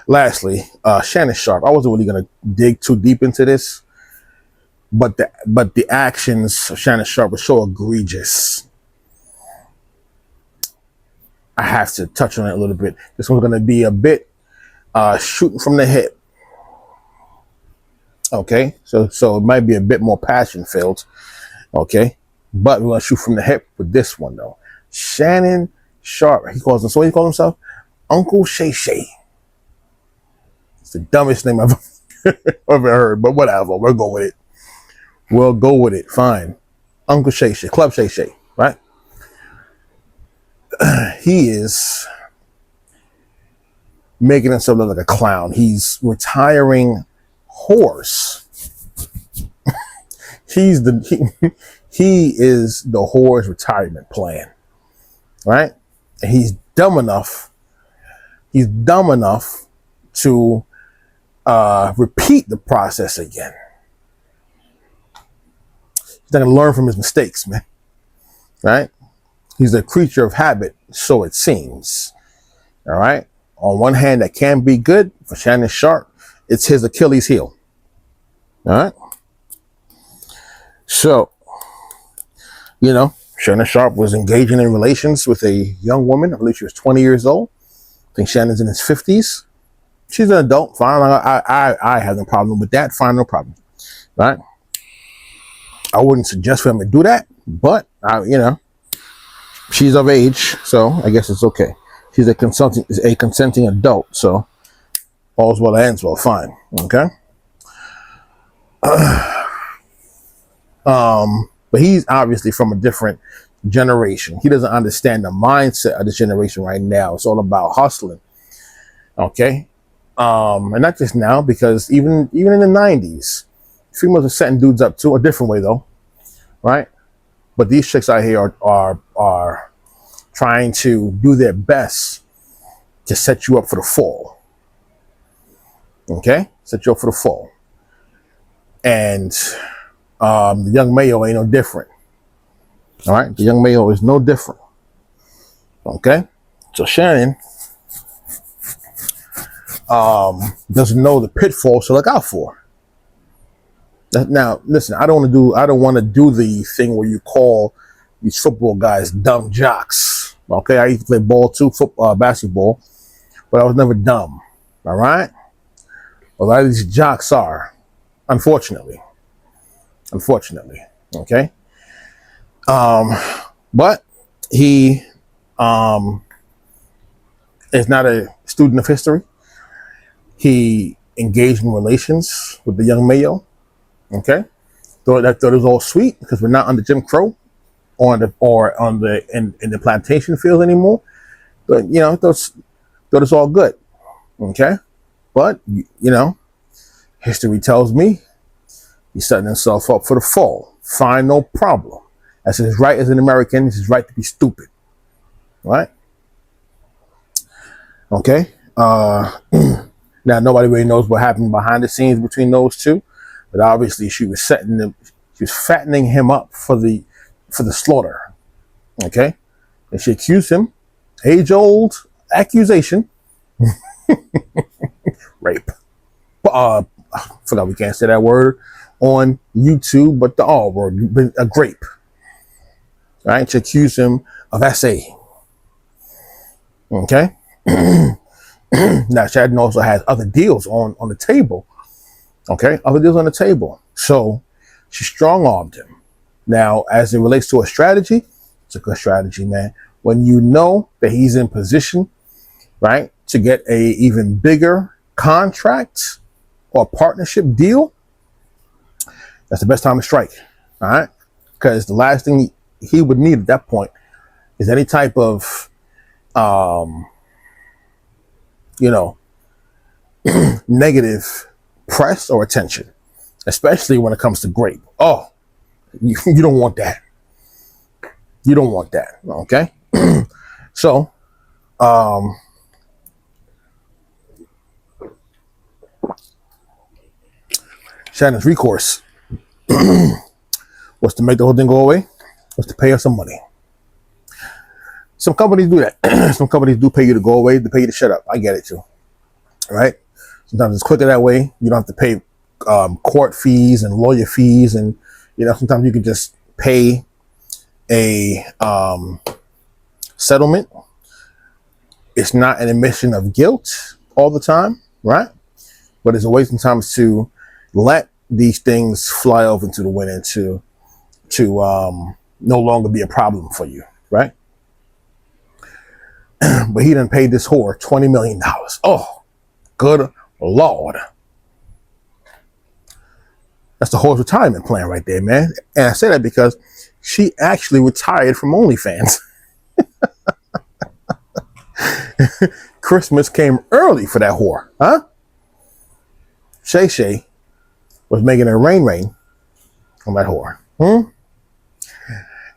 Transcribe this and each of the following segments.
Lastly, Shannon Sharp. I wasn't really gonna dig too deep into this, but the actions of Shannon Sharp were so egregious. I have to touch on it a little bit. This one's gonna be a bit shooting from the hip. Okay, so it might be a bit more passion filled. Okay, but we're gonna shoot from the hip with this one though. Shannon Sharp. He calls himself Uncle Shay Shay. It's the dumbest name I've ever heard, but whatever. We'll go with it. We'll go with it. Fine. Uncle Shay Shay, Club Shay Shay, right? He is making himself look like a clown. He's retiring whores. He is the whore's retirement plan, right? And he's dumb enough to repeat the process again. He's not gonna learn from his mistakes, man. Right? He's a creature of habit, so it seems. All right. On one hand, that can be good for Shannon Sharp. It's his Achilles heel. All right. So, Shannon Sharp was engaging in relations with a young woman. I believe she was 20 years old. I think Shannon's in his 50s. She's an adult. Fine. I have no problem with that. Fine, no problem. Right? I wouldn't suggest for him to do that, but she's of age, so I guess it's okay. She's a consenting adult, so all's well that ends well. Fine. Okay. But he's obviously from a different generation. He doesn't understand the mindset of this generation right now. It's all about hustling. Okay. And not just now, because even in the 90s, females are setting dudes up too, a different way though, right? But these chicks out here are trying to do their best to set you up for the fall. Okay, set you up for the fall. And the young Mayo ain't no different. All right, the young Mayo is no different. Okay, so Shannon doesn't know the pitfalls to look out for. Now, listen, I don't want to do the thing where you call these football guys dumb jocks. Okay, I used to play ball too, basketball, but I was never dumb. All right, a lot of these jocks are, unfortunately. Okay, but he is not a student of history. He engaged in relations with the young Mayo. Okay, thought it was all sweet because we're not under Jim Crow in the plantation field anymore. But thought it's all good. Okay, but history tells me he's setting himself up for the fall. Fine, no problem. That's his right as an American. It's his right to be stupid. Right? Okay. Now nobody really knows what happened behind the scenes between those two. But obviously, she was fattening him up for the slaughter. Okay, and she accused him, age-old accusation, rape. Forgot we can't say that word on YouTube, but the R word, a grape. Right? She accused him of SA. Okay. Now Shannon also has other deals on the table. Okay, other deals on the table. So she strong-armed him. Now, as it relates to a strategy, it's a good strategy, man. When you know that he's in position, right, to get a even bigger contract or partnership deal, that's the best time to strike. All right, because the last thing he would need at that point is any type of, negative press or attention, especially when it comes to grape. Oh, you don't want that. You don't want that. Okay. So, Shannon's recourse was to make the whole thing go away, was to pay her some money. Some companies do that. Some companies do pay you to go away, to pay you to shut up. I get it too. right? Sometimes it's quicker that way. You don't have to pay court fees and lawyer fees, and sometimes you can just pay a settlement. It's not an admission of guilt all the time, right? But it's a way sometimes to let these things fly off into the wind and to no longer be a problem for you, right? But he done paid this whore $20 million. Oh, good Lord. That's the whole retirement plan right there, man. And I say that because she actually retired from OnlyFans. Christmas came early for that whore, huh? Shay Shay was making it rain on that whore.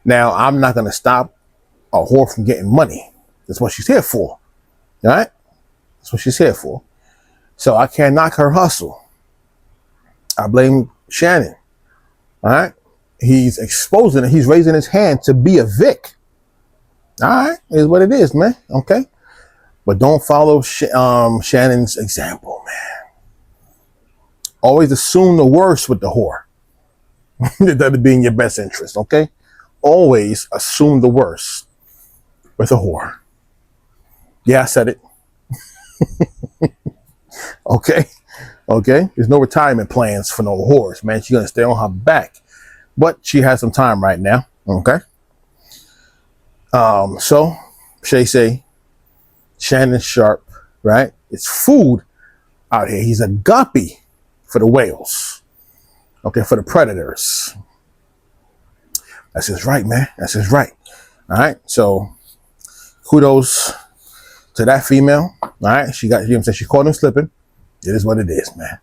Now, I'm not going to stop a whore from getting money. That's what she's here for, all right? That's what she's here for. So I can't knock her hustle. I blame Shannon, all right? He's exposing it. He's raising his hand to be a Vic. All right, is what it is, man, okay? But don't follow Shannon's example, man. Always assume the worst with the whore. That'd be in your best interest, okay? Always assume the worst with a whore. Yeah, I said it. Okay? There's no retirement plans for no whores, man. She's going to stay on her back. But she has some time right now, okay? So, Shay say, Shannon Sharp, right? It's food out here. He's a guppy for the whales. Okay, for the predators. That's his right, man. That's his right. All right. So kudos to that female. All right. She caught him slipping. It is what it is, man.